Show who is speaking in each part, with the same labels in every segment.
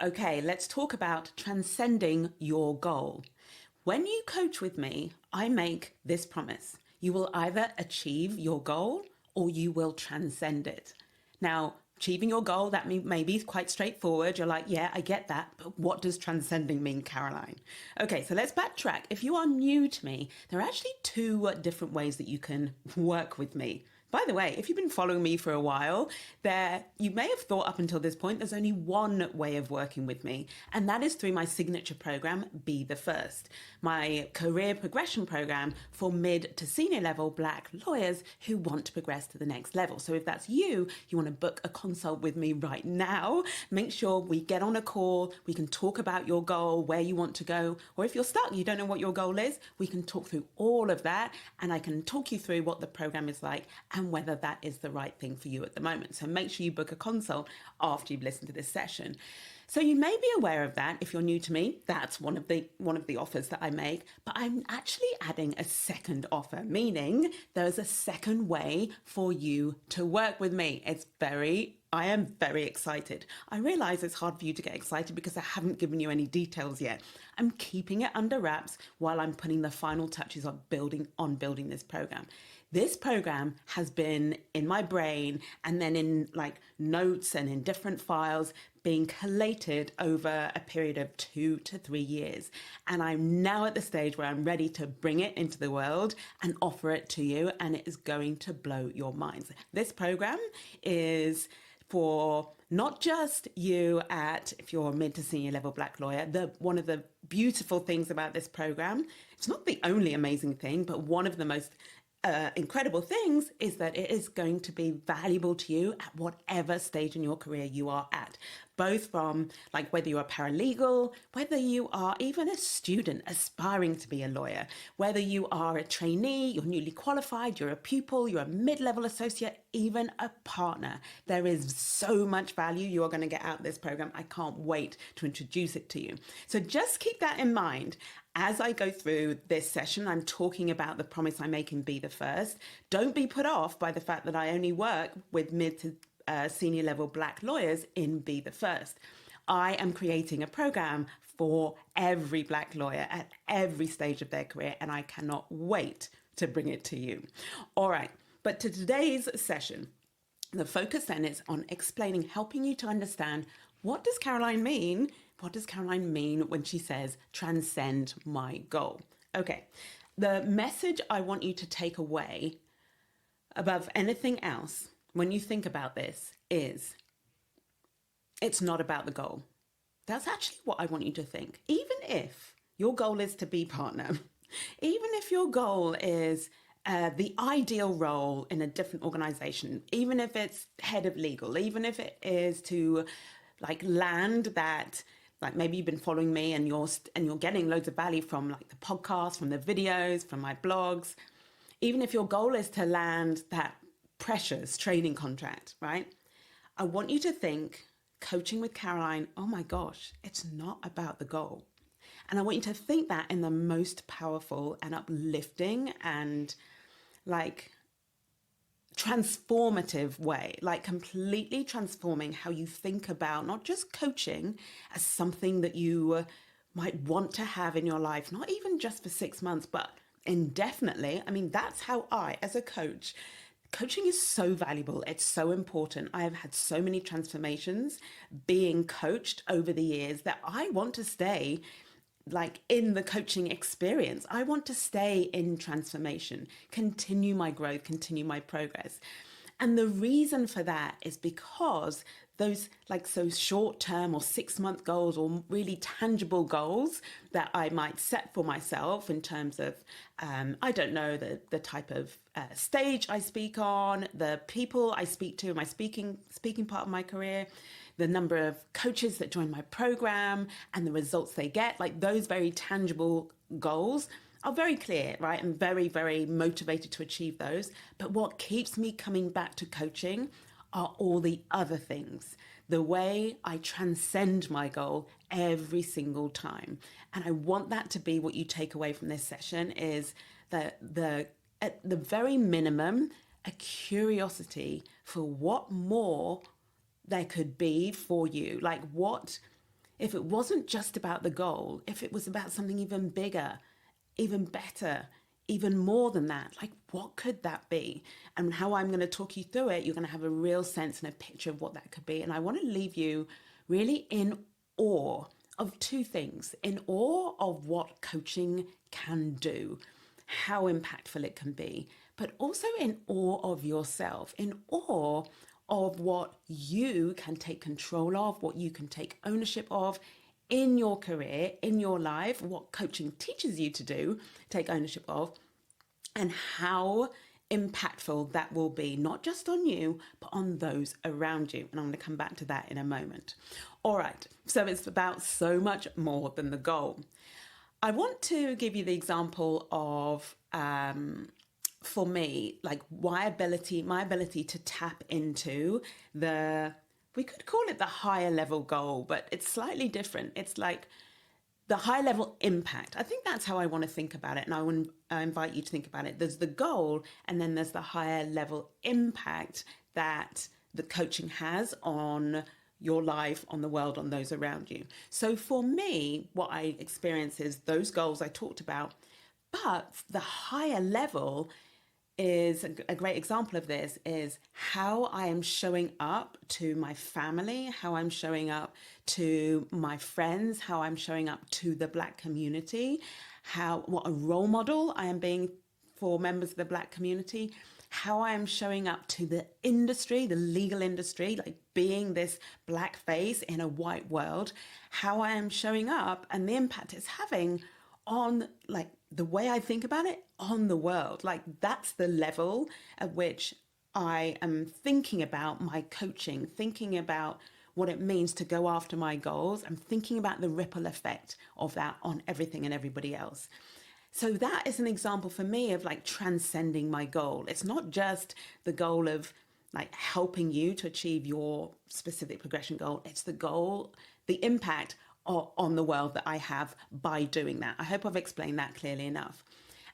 Speaker 1: Okay, let's talk about transcending your goal. When you coach with me, I make this promise. You will either achieve your goal or you will transcend it. Now, achieving your goal, that may be quite straightforward. You're like, yeah, I get that. But what does transcending mean, Caroline? Okay, so let's backtrack. If you are new to me, there are actually two different ways that you can work with me. By the way, if you've been following me for a while, you may have thought up until this point there's only one way of working with me, and that is through my signature program, Be the First, my career progression program for mid to senior level Black lawyers who want to progress to the next level. So if that's you want to book a consult with me right now, make sure we get on a call, we can talk about your goal, where you want to go, or if you're stuck, you don't know what your goal is, we can talk through all of that, and I can talk you through what the program is like and whether that is the right thing for you at the moment. So make sure you book a consult after you've listened to this session. So you may be aware of that. If you're new to me, that's one of the offers that I make, but I'm actually adding a second offer, meaning there's a second way for you to work with me. I am very excited. I realize it's hard for you to get excited because I haven't given you any details yet. I'm keeping it under wraps while I'm putting the final touches on building this program. This program has been in my brain and then in like notes and in different files being collated over a period of 2 to 3 years. And I'm now at the stage where I'm ready to bring it into the world and offer it to you, and it is going to blow your minds. This program is for not just you if you're a mid to senior level Black lawyer. One of the beautiful things about this program, it's not the only amazing thing, but one of the most incredible things is that it is going to be valuable to you at whatever stage in your career you are at, both from like whether you're a paralegal, whether you are even a student aspiring to be a lawyer, whether you are a trainee, you're newly qualified, you're a pupil, you're a mid-level associate, even a partner. There is so much value you are going to get out of this program. I can't wait to introduce it to you. So just keep that in mind. As I go through this session, I'm talking about the promise I make in Be the First. Don't be put off by the fact that I only work with mid to senior level Black lawyers in Be the First. I am creating a program for every Black lawyer at every stage of their career, and I cannot wait to bring it to you. All right, but to today's session, the focus then is on helping you to understand, what does Caroline mean? What does Caroline mean when she says, transcend my goal? Okay, the message I want you to take away above anything else when you think about this is, it's not about the goal. That's actually what I want you to think. Even if your goal is to be partner, even if your goal is the ideal role in a different organization, even if it's head of legal, even if it is to like land that, like maybe you've been following me and you're getting loads of value from like the podcast, from the videos, from my blogs. Even if your goal is to land that precious training contract, right? I want you to think, coaching with Caroline, oh my gosh, it's not about the goal. And I want you to think that in the most powerful and uplifting and like transformative way, like completely transforming how you think about not just coaching as something that you might want to have in your life, not even just for 6 months, but indefinitely. I mean, that's how as a coach, coaching is so valuable. It's so important. I have had so many transformations being coached over the years that I want to stay like in the coaching experience. I want to stay in transformation, continue my growth, continue my progress. And the reason for that is because those short-term or 6-month goals or really tangible goals that I might set for myself in terms of, I don't know, the type of stage I speak on, the people I speak to in my speaking part of my career, the number of coaches that join my program and the results they get, like those very tangible goals are very clear, right? I'm very, very motivated to achieve those. But what keeps me coming back to coaching are all the other things, the way I transcend my goal every single time. And I want that to be what you take away from this session, is that at the very minimum, a curiosity for what more there could be for you. Like what if it wasn't just about the goal, if it was about something even bigger, even better, even more than that, like what could that be? And how I'm going to talk you through it, you're going to have a real sense and a picture of what that could be. And I want to leave you really in awe of two things: in awe of what coaching can do, how impactful it can be, but also in awe of yourself, in awe of what you can take control of, what you can take ownership of in your career, in your life, what coaching teaches you to do, take ownership of, and how impactful that will be, not just on you, but on those around you. And I'm going to come back to that in a moment. All right, so it's about so much more than the goal. I want to give you the example of, for me, like my ability to tap into we could call it the higher level goal, but it's slightly different. It's like the high level impact. I think that's how I want to think about it. And I invite you to think about it. There's the goal, and then there's the higher level impact that the coaching has on your life, on the world, on those around you. So for me, what I experience is those goals I talked about, but the higher level is a great example of this is how I am showing up to my family, how I'm showing up to my friends, how I'm showing up to the Black community, what a role model I am being for members of the Black community, how I am showing up to the industry, the legal industry, like being this Black face in a white world, how I am showing up and the impact it's having on like the way I think about it on the world. Like that's the level at which I am thinking about my coaching, thinking about what it means to go after my goals. I'm thinking about the ripple effect of that on everything and everybody else. So that is an example for me of like transcending my goal. It's not just the goal of like helping you to achieve your specific progression goal. It's the goal, the impact on the world that I have by doing that. I hope I've explained that clearly enough.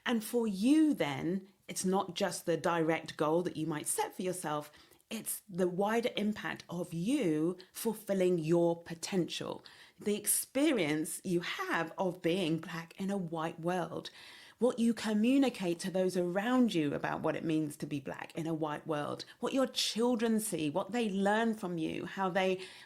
Speaker 1: And for you then, it's not just the direct goal that you might set for yourself, it's the wider impact of you fulfilling your potential, the experience you have of being Black in a white world, what you communicate to those around you about what it means to be Black in a white world, what your children see, what they learn from you,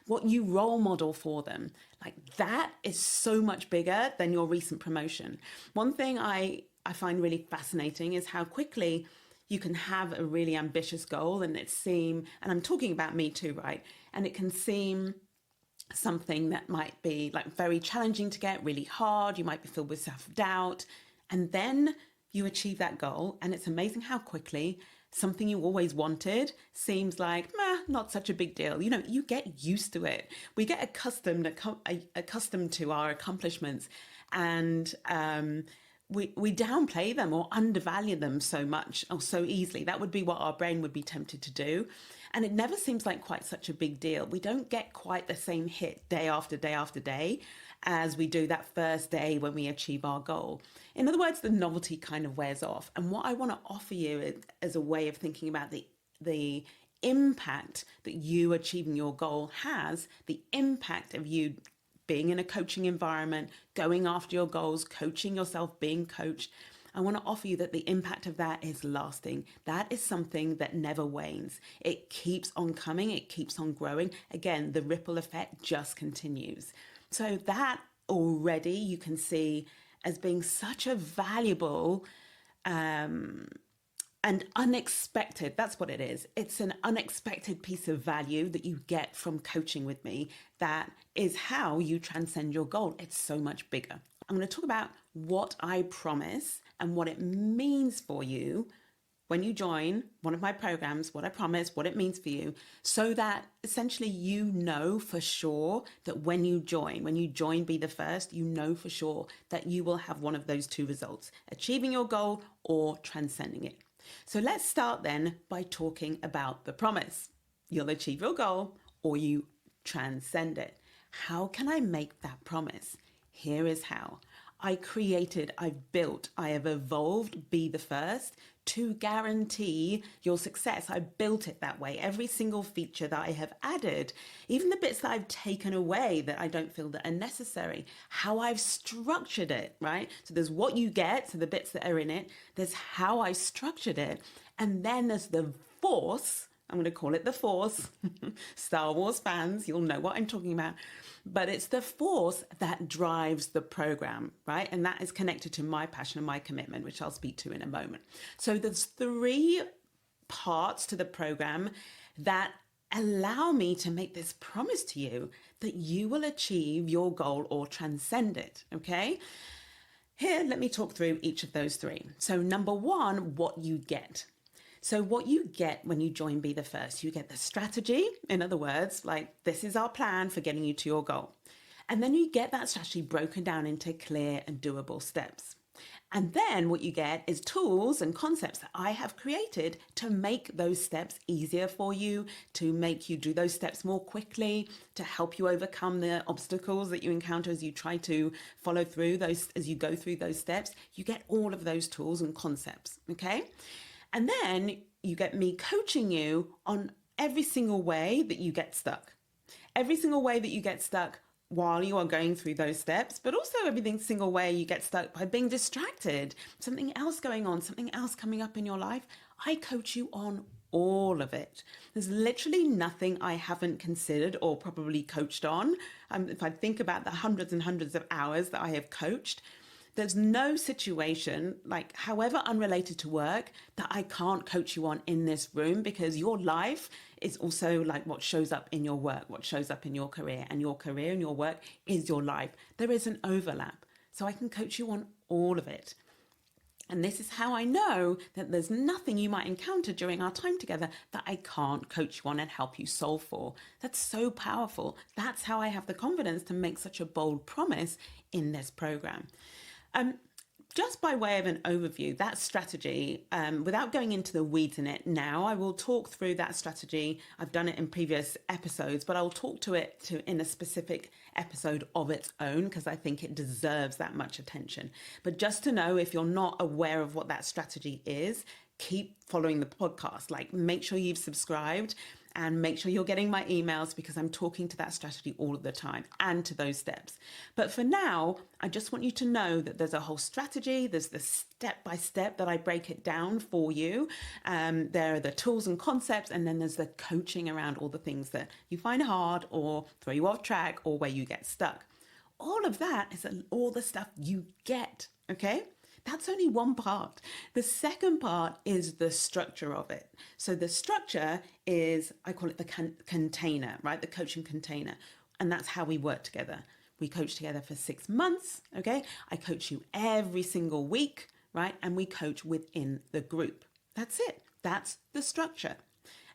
Speaker 1: what you role model for them. Like that is so much bigger than your recent promotion. One thing I find really fascinating is how quickly you can have a really ambitious goal and and I'm talking about me too, right? And it can seem something that might be like very challenging to get, really hard. You might be filled with self-doubt. And then you achieve that goal, and it's amazing how quickly something you always wanted seems like, not such a big deal. You know, you get used to it. We get accustomed to our accomplishments, and we downplay them or undervalue them so much or so easily. That would be what our brain would be tempted to do. And it never seems like quite such a big deal. We don't get quite the same hit day after day after day as we do that first day when we achieve our goal. In other words, the novelty kind of wears off. And what I want to offer you as a way of thinking about the impact that you achieving your goal has, the impact of you being in a coaching environment, going after your goals, coaching yourself, being coached, I want to offer you that the impact of that is lasting. That is something that never wanes. It keeps on coming. It keeps on growing. Again, the ripple effect just continues. So that already you can see as being such a valuable and unexpected, that's what it is. It's an unexpected piece of value that you get from coaching with me. That is how you transcend your goal. It's so much bigger. I'm going to talk about what I promise and what it means for you when you join one of my programs, what I promise, what it means for you, so that essentially you know for sure that when you join Be the First, you know for sure that you will have one of those two results, achieving your goal or transcending it. So let's start then by talking about the promise. You'll achieve your goal or you transcend it. How can I make that promise? Here is how. I created, I've built, I have evolved Be the First to guarantee your success. I built it that way. Every single feature that I have added, even the bits that I've taken away that I don't feel that are necessary, how I've structured it, right? So there's what you get, so the bits that are in it, there's how I structured it, and then there's the force. I'm going to call it the force. Star Wars fans, you'll know what I'm talking about. But it's the force that drives the program, right? And that is connected to my passion and my commitment, which I'll speak to in a moment. So there's 3 parts to the program that allow me to make this promise to you that you will achieve your goal or transcend it, okay? Here, let me talk through each of those 3. So number 1, what you get. So what you get when you join Be the First, you get the strategy. In other words, like, this is our plan for getting you to your goal. And then you get that strategy broken down into clear and doable steps. And then what you get is tools and concepts that I have created to make those steps easier for you, to make you do those steps more quickly, to help you overcome the obstacles that you encounter as you try to follow through those, as you go through those steps. You get all of those tools and concepts, okay? And then you get me coaching you on every single way that you get stuck. Every single way that you get stuck while you are going through those steps, but also every single way you get stuck by being distracted, something else going on, something else coming up in your life. I coach you on all of it. There's literally nothing I haven't considered or probably coached on. If I think about the hundreds and hundreds of hours that I have coached, there's no situation, like however unrelated to work, that I can't coach you on in this room, because your life is also like what shows up in your work, what shows up in your career, and your career and your work is your life. There is an overlap. So I can coach you on all of it. And this is how I know that there's nothing you might encounter during our time together that I can't coach you on and help you solve for. That's so powerful. That's how I have the confidence to make such a bold promise in this program. Just by way of an overview, that strategy, without going into the weeds in it now, I will talk through that strategy. I've done it in previous episodes, but I'll talk to it in a specific episode of its own, because I think it deserves that much attention. But just to know, if you're not aware of what that strategy is, keep following the podcast. Like, make sure you've subscribed and make sure you're getting my emails, because I'm talking to that strategy all of the time and to those steps. But for now, I just want you to know that there's a whole strategy. There's the step by step that I break it down for you. There are the tools and concepts, and then there's the coaching around all the things that you find hard or throw you off track or where you get stuck. All of that is all the stuff you get, okay? That's only one part. The second part is the structure of it. So the structure is, I call it the container, right? The coaching container. And that's how we work together. We coach together for 6 months, okay? I coach you every single week, right? And we coach within the group. That's it. That's the structure.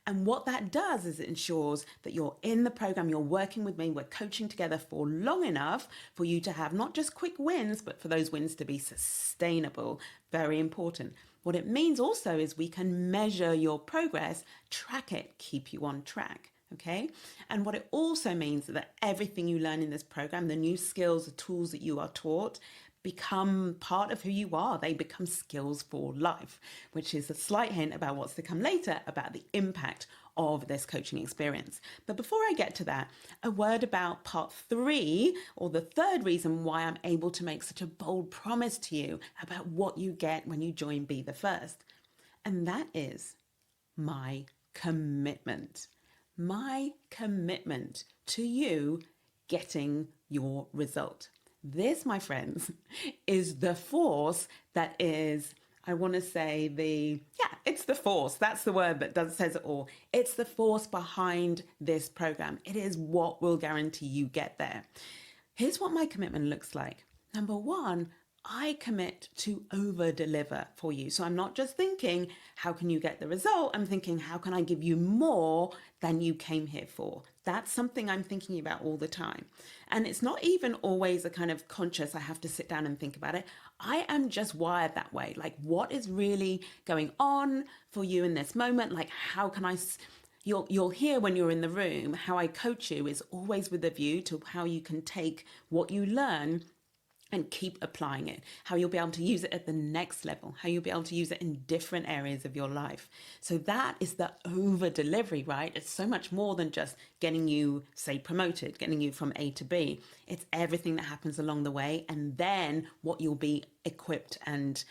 Speaker 1: And what that does is it ensures that you're in the program, you're working with me, we're coaching together for long enough for you to have not just quick wins, but for those wins to be sustainable. Very important. What it means also is we can measure your progress, track it, keep you on track. Okay. And what it also means is that everything you learn in this program, the new skills, the tools that you are taught, become part of who you are. They become skills for life, which is a slight hint about what's to come later about the impact of this coaching experience. But before I get to that, a word about part 3, or the third reason why I'm able to make such a bold promise to you about what you get when you join Be the First. And that is my commitment. My commitment to you getting your result. This, my friends, is the force that is, I want to say it's the force. That's the word that says it all. It's the force behind this program. It is what will guarantee you get there. Here's what my commitment looks like. Number 1, I commit to over deliver for you. So I'm not just thinking, how can you get the result? I'm thinking, how can I give you more than you came here for? That's something I'm thinking about all the time. And it's not even always a kind of conscious, I have to sit down and think about it. I am just wired that way. Like, what is really going on for you in this moment? Like, how can you'll hear when you're in the room, how I coach you is always with a view to how you can take what you learn and keep applying it, how you'll be able to use it at the next level, how you'll be able to use it in different areas of your life. So that is the over delivery, right? It's so much more than just getting you, say, promoted, getting you from A to B. It's everything that happens along the way, and then what you'll be equipped and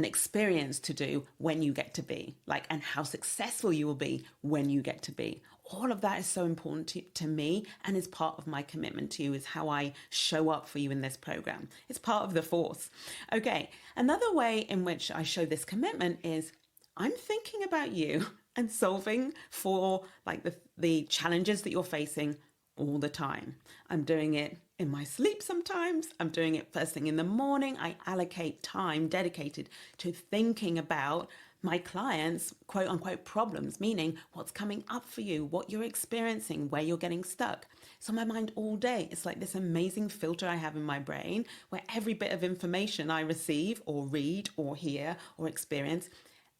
Speaker 1: experience to do when you get to be, like, and how successful you will be when you get to be. All of that is so important to me, and is part of my commitment to you, is how I show up for you in this program. It's part of the force. Okay, another way in which I show this commitment is I'm thinking about you and solving for like the challenges that you're facing all the time. I'm doing it in my sleep sometimes. I'm doing it first thing in the morning. I allocate time dedicated to thinking about my clients' quote unquote problems, meaning what's coming up for you, what you're experiencing, where you're getting stuck. It's on my mind all day. It's like this amazing filter I have in my brain where every bit of information I receive or read or hear or experience,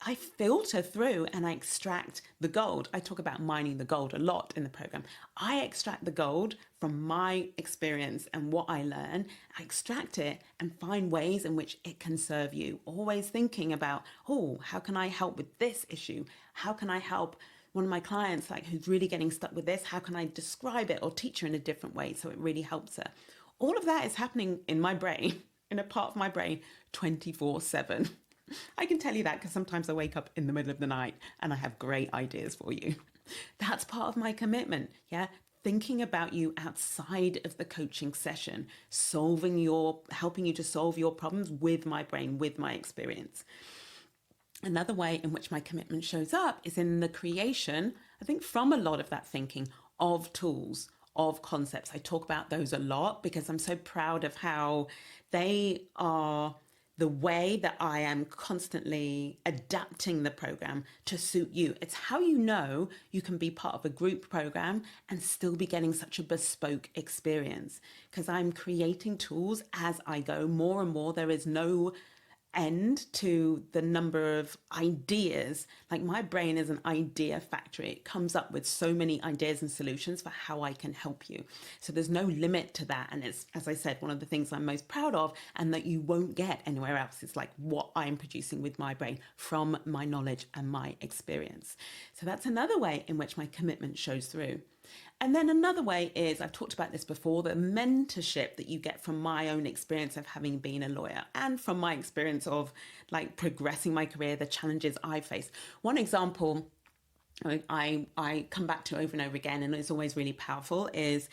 Speaker 1: I filter through and I extract the gold. I talk about mining the gold a lot in the program. I extract the gold from my experience and what I learn. I extract it and find ways in which it can serve you. Always thinking about, oh, how can I help with this issue? How can I help one of my clients, like, who's really getting stuck with this? How can I describe it or teach her in a different way so it really helps her? All of that is happening in my brain, in a part of my brain, 24/7. I can tell you that because sometimes I wake up in the middle of the night and I have great ideas for you. That's part of my commitment. Yeah. Thinking about you outside of the coaching session, helping you to solve your problems with my brain, with my experience. Another way in which my commitment shows up is in the creation, I think, from a lot of that thinking, of tools, of concepts. I talk about those a lot because I'm so proud of how they are the way that I am constantly adapting the program to suit you. It's how you know you can be part of a group program and still be getting such a bespoke experience, because I'm creating tools as I go more and more. There is no end to the number of ideas. Like, my brain is an idea factory. It comes up with so many ideas and solutions for how I can help you. So there's no limit to that. And it's, as I said, one of the things I'm most proud of and that you won't get anywhere else. It's like what I'm producing with my brain from my knowledge and my experience. So that's another way in which my commitment shows through. And then another way is, I've talked about this before, the mentorship that you get from my own experience of having been a lawyer and from my experience of like progressing my career, the challenges I face. One example I come back to over and over again, and it's always really powerful, is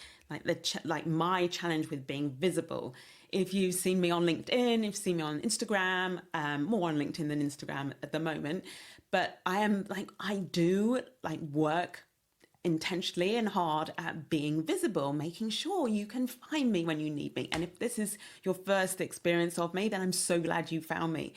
Speaker 1: like my challenge with being visible. If you've seen me on LinkedIn, if you've seen me on Instagram, more on LinkedIn than Instagram at the moment, but I do like work intentionally and hard at being visible, making sure you can find me when you need me. And if this is your first experience of me, then I'm so glad you found me.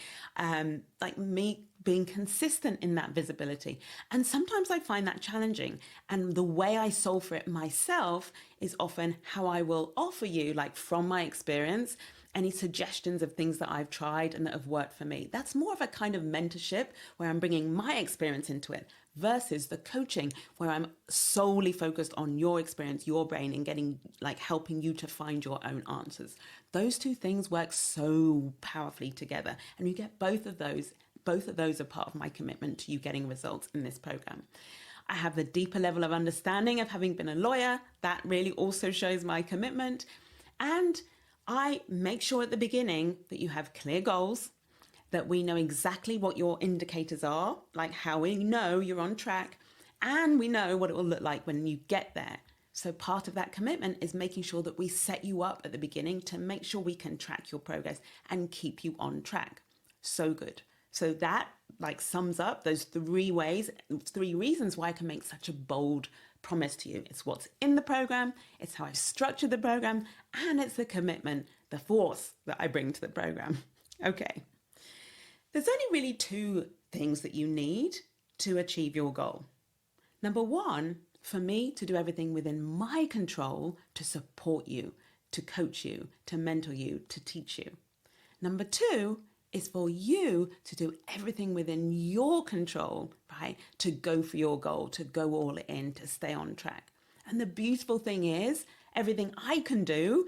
Speaker 1: Like me being consistent in that visibility. And sometimes I find that challenging. And the way I solve for it myself is often how I will offer you, like from my experience, any suggestions of things that I've tried and that have worked for me. That's more of a kind of mentorship where I'm bringing my experience into it, versus the coaching where I'm solely focused on your experience, your brain, and helping you to find your own answers. Those two things work so powerfully together, and you get both of those. Both of those are part of my commitment to you getting results in this program. I have the deeper level of understanding of having been a lawyer. That really also shows my commitment. And I make sure at the beginning that you have clear goals, that we know exactly what your indicators are, like how we know you're on track, and we know what it will look like when you get there. So part of that commitment is making sure that we set you up at the beginning to make sure we can track your progress and keep you on track. So good. So that sums up those three reasons why I can make such a bold promise to you. It's what's in the program, it's how I've structured the program, and it's the commitment, the force that I bring to the program. Okay. There's only really two things that you need to achieve your goal. Number one, for me to do everything within my control to support you, to coach you, to mentor you, to teach you. Number two is for you to do everything within your control, right? To go for your goal, to go all in, to stay on track. And the beautiful thing is, everything I can do,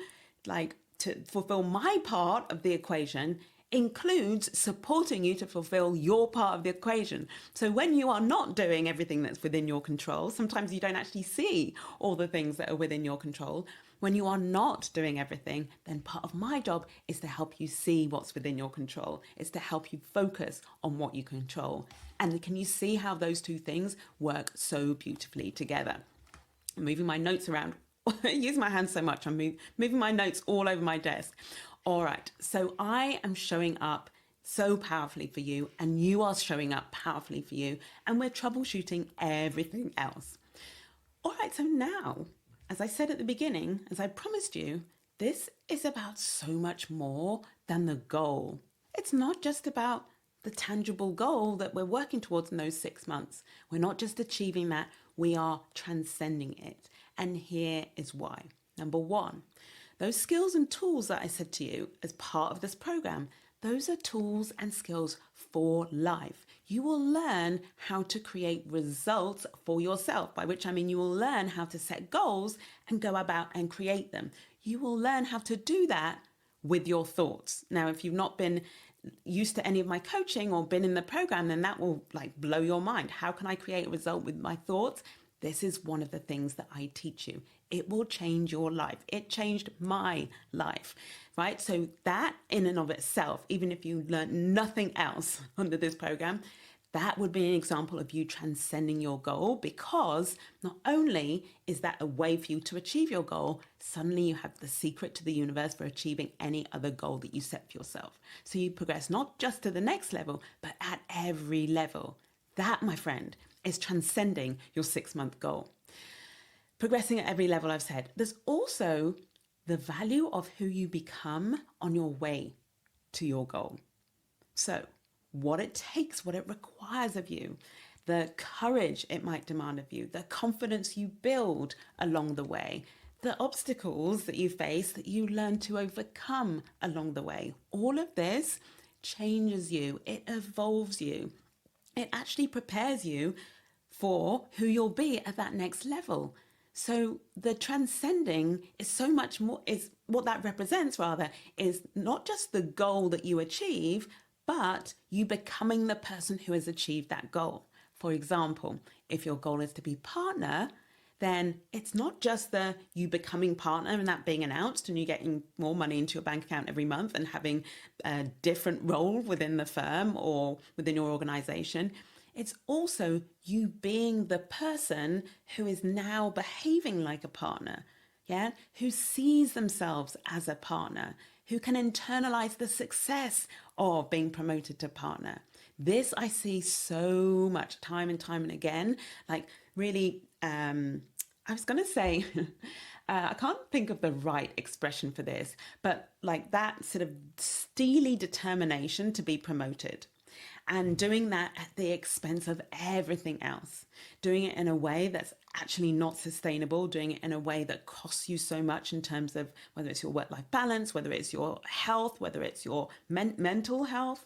Speaker 1: to fulfill my part of the equation includes supporting you to fulfill your part of the equation. So when you are not doing everything that's within your control, sometimes you don't actually see all the things that are within your control. When you are not doing everything, then part of my job is to help you see what's within your control. It's to help you focus on what you control. And can you see how those two things work so beautifully together? I'm moving my notes around. I use my hands so much. I'm moving my notes all over my desk. All right. So I am showing up so powerfully for you, and you are showing up powerfully for you, and we're troubleshooting everything else. All right. So now, as I said at the beginning, as I promised you, this is about so much more than the goal. It's not just about the tangible goal that we're working towards in those 6 months. We're not just achieving that, we are transcending it. And here is why. Number one, those skills and tools that I said to you as part of this program, those are tools and skills for life. You will learn how to create results for yourself, by which I mean you will learn how to set goals and go about and create them. You will learn how to do that with your thoughts. Now, if you've not been used to any of my coaching or been in the program, then that will like blow your mind. How can I create a result with my thoughts? This is one of the things that I teach you. It will change your life. It changed my life, right? So that in and of itself, even if you learn nothing else under this program, that would be an example of you transcending your goal, because not only is that a way for you to achieve your goal, suddenly you have the secret to the universe for achieving any other goal that you set for yourself. So you progress not just to the next level, but at every level. That, my friend, is transcending your 6-month goal. Progressing at every level, I've said. There's also the value of who you become on your way to your goal. So what it takes, what it requires of you, the courage it might demand of you, the confidence you build along the way, the obstacles that you face that you learn to overcome along the way. All of this changes you. It evolves you. It actually prepares you for who you'll be at that next level. So the transcending is so much more, is what that represents rather, is not just the goal that you achieve, but you becoming the person who has achieved that goal. For example, if your goal is to be partner, then it's not just the you becoming partner and that being announced and you getting more money into your bank account every month and having a different role within the firm or within your organization. It's also you being the person who is now behaving like a partner, yeah, who sees themselves as a partner, who can internalize the success of being promoted to partner. This I see so much time and again, like really, I was going to say, I can't think of the right expression for this, but like that sort of steely determination to be promoted. And doing that at the expense of everything else, doing it in a way that's actually not sustainable, doing it in a way that costs you so much in terms of whether it's your work-life balance, whether it's your health, whether it's your mental health,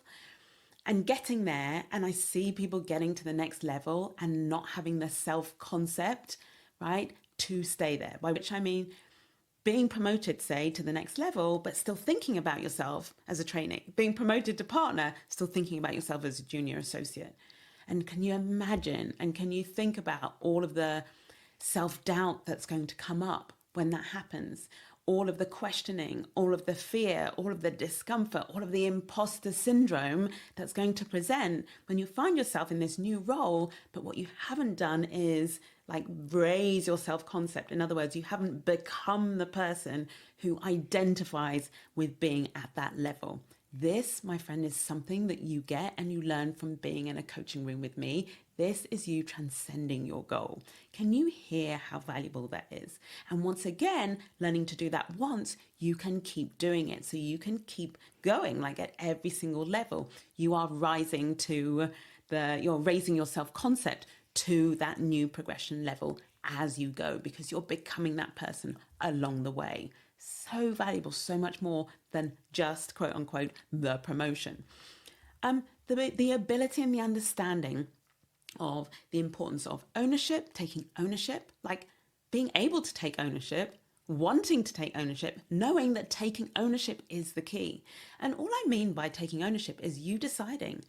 Speaker 1: and getting there. And I see people getting to the next level and not having the self-concept, right, to stay there, by which I mean being promoted, say, to the next level, but still thinking about yourself as a trainee, being promoted to partner, still thinking about yourself as a junior associate. And can you imagine and can you think about all of the self-doubt that's going to come up when that happens? All of the questioning, all of the fear, all of the discomfort, all of the imposter syndrome that's going to present when you find yourself in this new role, but what you haven't done is like raise your self-concept. In other words, you haven't become the person who identifies with being at that level. This, my friend, is something that you get and you learn from being in a coaching room with me. This is you transcending your goal. Can you hear how valuable that is? And once again, learning to do that once, you can keep doing it. So you can keep going, like at every single level. You are rising to you're raising your self-concept to that new progression level as you go, because you're becoming that person along the way. So valuable, so much more than just quote unquote the promotion. The ability and the understanding of the importance of ownership, taking ownership, like being able to take ownership wanting to take ownership, knowing that taking ownership is the key. And all I mean by taking ownership is you deciding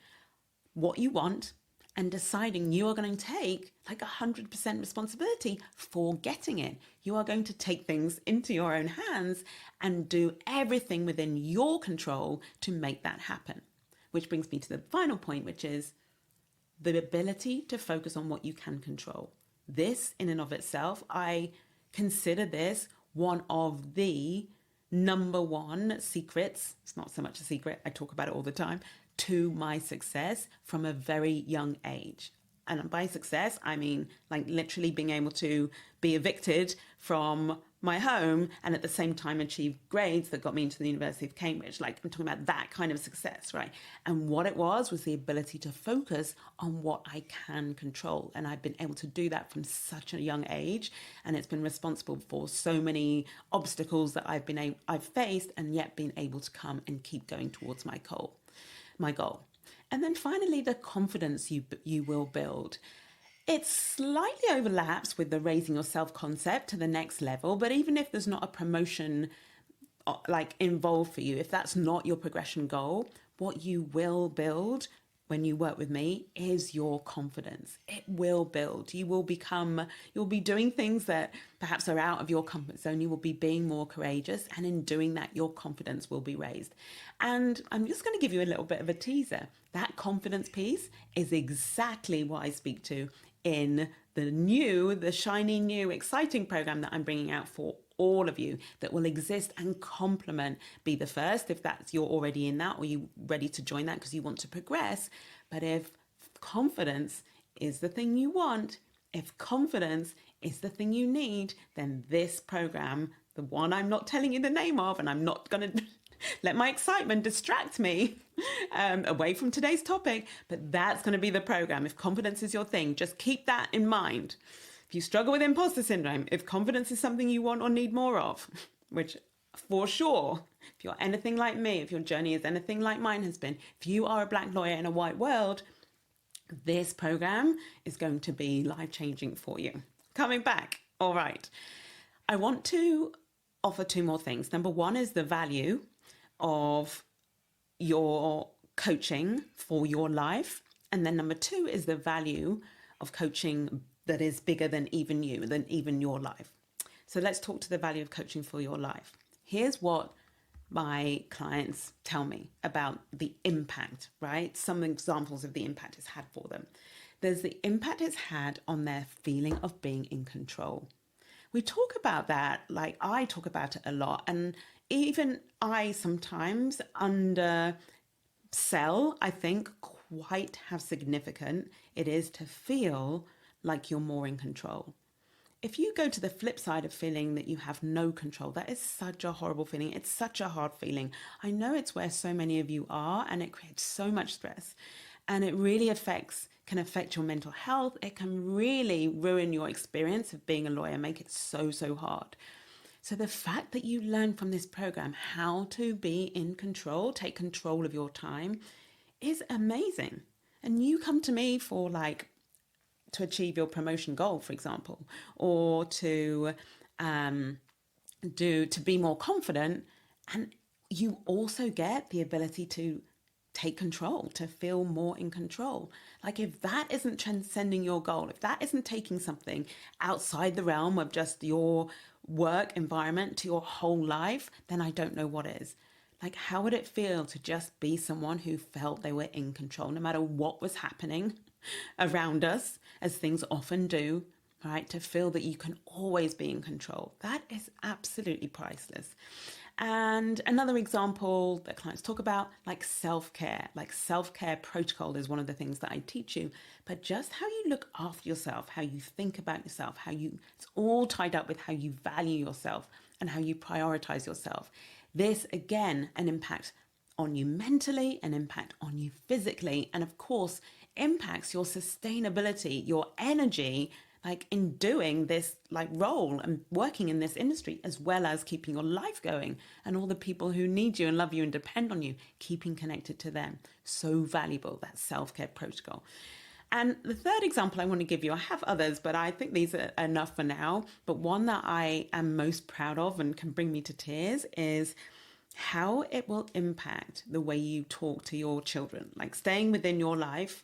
Speaker 1: what you want and deciding you are going to take like 100% responsibility for getting it. You are going to take things into your own hands and do everything within your control to make that happen. Which brings me to the final point, which is the ability to focus on what you can control. This in and of itself, I consider this one of the number one secrets. It's not so much a secret, I talk about it all the time, to my success from a very young age. And by success, I mean like literally being able to be evicted from my home and at the same time achieve grades that got me into the University of Cambridge. Like I'm talking about that kind of success, right? And what it was the ability to focus on what I can control. And I've been able to do that from such a young age. And it's been responsible for so many obstacles that I've faced and yet been able to come and keep going towards my goal. And then finally, the confidence you will build. It slightly overlaps with the raising your self-concept to the next level, but even if there's not a promotion like involved for you, if that's not your progression goal, what you will build when you work with me is your confidence. It will build. You'll be doing things that perhaps are out of your comfort zone. You will be being more courageous. And in doing that, your confidence will be raised. And I'm just going to give you a little bit of a teaser. That confidence piece is exactly what I speak to in the shiny new exciting program that I'm bringing out for all of you that will exist and complement Be the First if that's you're already in that or you ready to join that because you want to progress. But if confidence is the thing you want, if confidence is the thing you need, then this program, the one I'm not telling you the name of, and I'm not going to let my excitement distract me away from today's topic, but that's going to be the program. If confidence is your thing, just keep that in mind. If you struggle with imposter syndrome, if confidence is something you want or need more of, which for sure, if you're anything like me, if your journey is anything like mine has been, if you are a Black lawyer in a white world, this program is going to be life-changing for you. Coming back, all right. I want to offer two more things. Number one is the value of your coaching for your life. And then number two is the value of coaching that is bigger than even your life. So let's talk to the value of coaching for your life. Here's what my clients tell me about the impact, right? Some examples of the impact it's had for them. There's the impact it's had on their feeling of being in control. We talk about that, like I talk about it a lot, and even I sometimes undersell, I think, quite how significant it is to feel like you're more in control. If you go to the flip side of feeling that you have no control, that is such a horrible feeling. It's such a hard feeling. I know it's where so many of you are, and it creates so much stress. And it really can affect your mental health. It can really ruin your experience of being a lawyer, make it so, so hard. So the fact that you learn from this program how to be in control, take control of your time, is amazing. And you come to me for to achieve your promotion goal, for example, or to be more confident. And you also get the ability to take control, to feel more in control. Like if that isn't transcending your goal, if that isn't taking something outside the realm of just your work environment to your whole life, then I don't know what is. Like, how would it feel to just be someone who felt they were in control, no matter what was happening around us, as things often do, right? To feel that you can always be in control. That is absolutely priceless. And another example that clients talk about, like self-care protocol is one of the things that I teach you, but just how you look after yourself, how you think about yourself, it's all tied up with how you value yourself and how you prioritize yourself. This, again, an impact on you mentally, an impact on you physically, and of course, impacts your sustainability, your energy, like in doing this role and working in this industry, as well as keeping your life going and all the people who need you and love you and depend on you, keeping connected to them. So valuable, that self-care protocol. And the third example I want to give you, I have others, but I think these are enough for now. But one that I am most proud of and can bring me to tears is how it will impact the way you talk to your children, like staying within your life.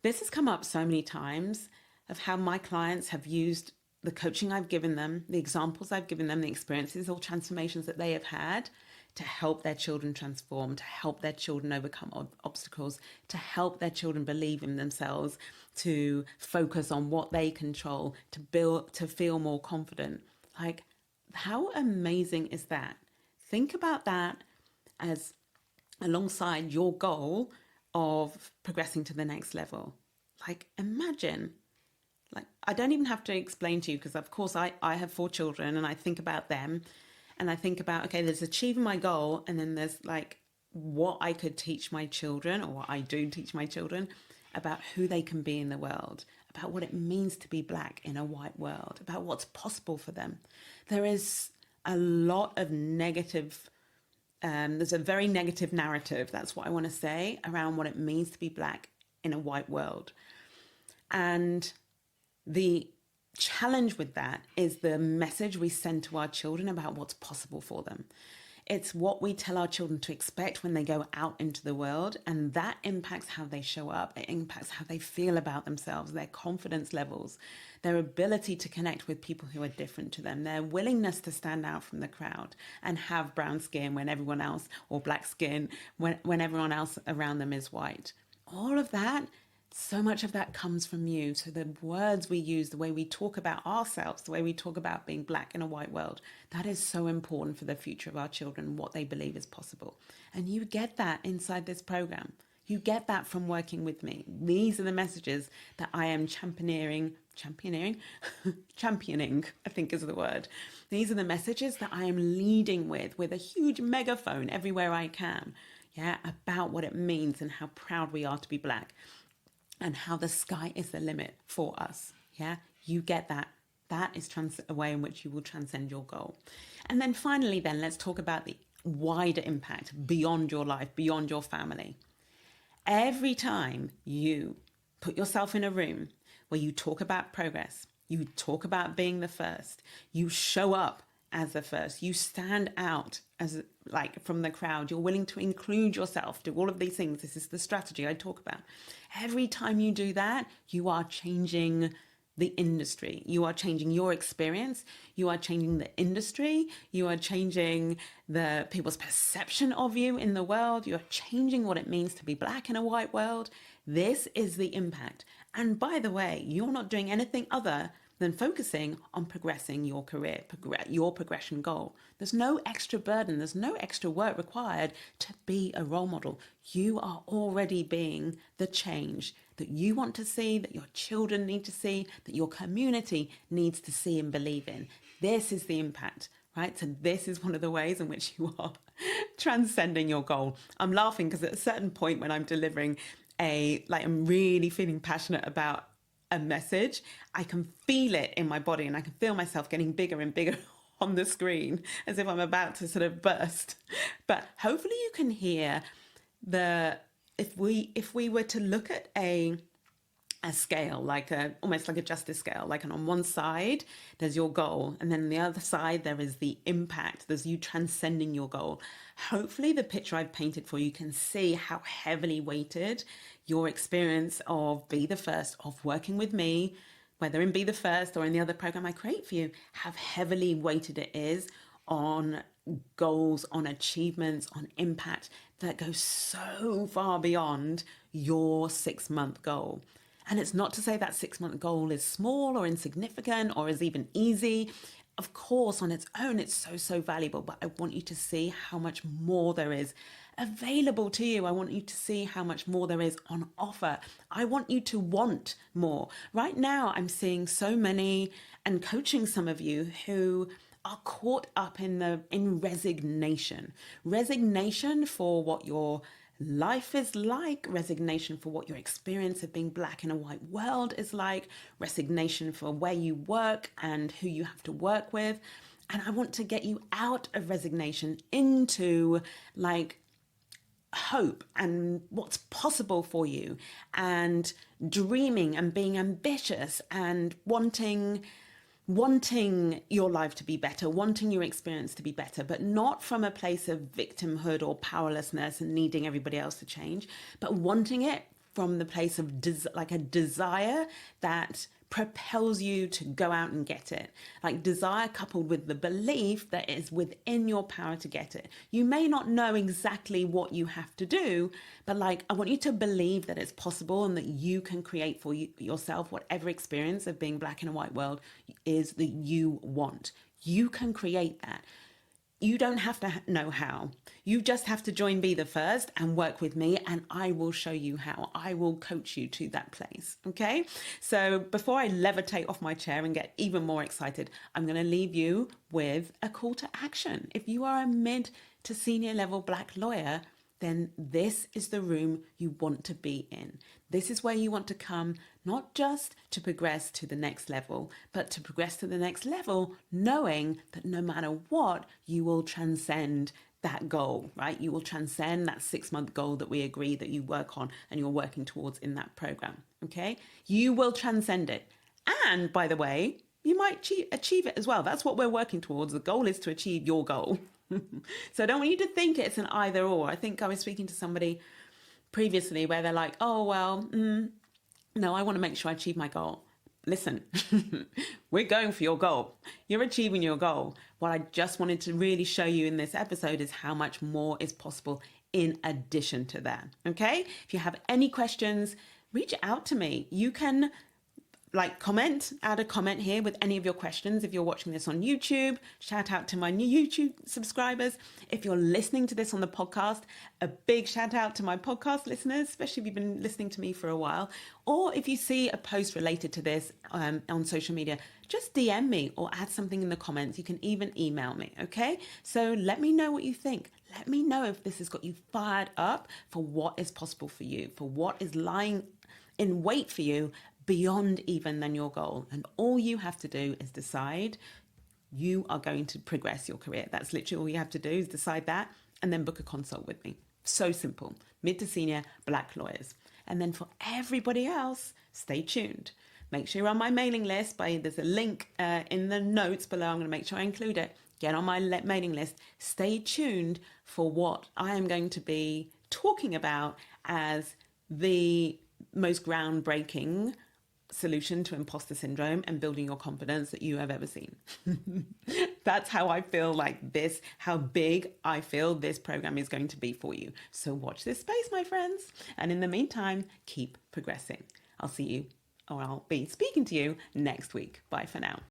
Speaker 1: This has come up so many times of how my clients have used the coaching I've given them, the examples I've given them, the experiences or transformations that they have had to help their children transform, to help their children overcome obstacles, to help their children believe in themselves, to focus on what they control, to build, to feel more confident. Like, how amazing is that? Think about that as alongside your goal of progressing to the next level. Like, imagine, like, I don't even have to explain to you because, of course, I have 4 children and I think about them and I think about, okay, there's achieving my goal, and then there's like what I could teach my children, or what I do teach my children about who they can be in the world, about what it means to be Black in a white world, about what's possible for them. There is a lot of negative, there's a very negative narrative, that's what I want to say, around what it means to be Black in a white world. And the challenge with that is the message we send to our children about what's possible for them. It's what we tell our children to expect when they go out into the world, and that impacts how they show up. It impacts how they feel about themselves, their confidence levels, their ability to connect with people who are different to them, their willingness to stand out from the crowd and have brown skin when everyone else, or Black skin when everyone else around them is white. All of that, so much of that comes from you. So the words we use, the way we talk about ourselves, the way we talk about being Black in a white world, that is so important for the future of our children, what they believe is possible. And you get that inside this program. You get that from working with me. These are the messages that I am championing, I think is the word. These are the messages that I am leading with a huge megaphone everywhere I can, about what it means and how proud we are to be Black, and how the sky is the limit for us. You get that. That is a way in which you will transcend your goal. And then finally, let's talk about the wider impact beyond your life, beyond your family. Every time you put yourself in a room where you talk about progress, you talk about being the first, you show up as the first, you stand out as like from the crowd, you're willing to include yourself, do all of these things. This is the strategy I talk about. Every time you do that, you are changing the industry. You are changing your experience. You are changing the industry. You are changing the people's perception of you in the world. You are changing what it means to be Black in a white world. This is the impact. And by the way, you're not doing anything other than focusing on progressing your career, your progression goal. There's no extra burden. There's no extra work required to be a role model. You are already being the change that you want to see, that your children need to see, that your community needs to see and believe in. This is the impact, right? So this is one of the ways in which you are transcending your goal. I'm laughing because at a certain point when I'm delivering I'm really feeling passionate about a message, I can feel it in my body and I can feel myself getting bigger and bigger on the screen as if I'm about to sort of burst. But hopefully you can hear if we were to look at a scale, almost like a justice scale, and on one side there's your goal, and then on the other side there is the impact, there's you transcending your goal. Hopefully the picture I've painted for you can see how heavily weighted your experience of Be the First, of working with me, whether in Be the First or in the other program I create for you, how heavily weighted it is on goals, on achievements, on impact that goes so far beyond your 6-month goal. And it's not to say that 6-month goal is small or insignificant or is even easy. Of course, on its own, it's so valuable, but I want you to see how much more there is available to you. I want you to see how much more there is on offer. I want you to want more. Right now, I'm seeing so many and coaching some of you who are caught up in resignation for what your life is like, resignation for what your experience of being Black in a white world is like, resignation for where you work and who you have to work with. And I want to get you out of resignation into hope and what's possible for you, and dreaming and being ambitious and wanting your life to be better, wanting your experience to be better, but not from a place of victimhood or powerlessness and needing everybody else to change, but wanting it from the place of like a desire that propels you to go out and get it. Like desire coupled with the belief that it is within your power to get it. You may not know exactly what you have to do, but like I want you to believe that it's possible and that you can create for yourself whatever experience of being black in a white world is that you want. You can create that. You don't have to know how. You just have to join Be the First and work with me, and I will show you how. I will coach you to that place. Okay? So before I levitate off my chair and get even more excited, I'm going to leave you with a call to action. If you are a mid to senior level black lawyer, then this is the room you want to be in. This is where you want to come, not just to progress to the next level, but to progress to the next level, knowing that no matter what, you will transcend that goal, right? You will transcend that 6-month goal that we agree that you work on and you're working towards in that program, okay? You will transcend it. And by the way, you might achieve it as well. That's what we're working towards. The goal is to achieve your goal. So I don't want you to think it's an either or. I think I was speaking to somebody previously where they're like, oh, well, no, I want to make sure I achieve my goal. Listen, we're going for your goal. You're achieving your goal. What I just wanted to really show you in this episode is how much more is possible in addition to that. Okay? If you have any questions, reach out to me. You can add a comment here with any of your questions. If you're watching this on YouTube, shout out to my new YouTube subscribers. If you're listening to this on the podcast, a big shout out to my podcast listeners, especially if you've been listening to me for a while. Or if you see a post related to this on social media, just DM me or add something in the comments. You can even email me, okay? So let me know what you think. Let me know if this has got you fired up for what is possible for you, for what is lying in wait for you beyond even than your goal. And all you have to do is decide you are going to progress your career. That's literally all you have to do is decide that and then book a consult with me. So simple. Mid to senior black lawyers. And then for everybody else, stay tuned. Make sure you're on my mailing list. There's a link in the notes below. I'm going to make sure I include it. Get on my mailing list. Stay tuned for what I am going to be talking about as the most groundbreaking solution to imposter syndrome and building your confidence that you have ever seen. That's how I feel how big I feel this program is going to be for you. So watch this space, my friends. And in the meantime, keep progressing. I'll be speaking to you next week. Bye for now.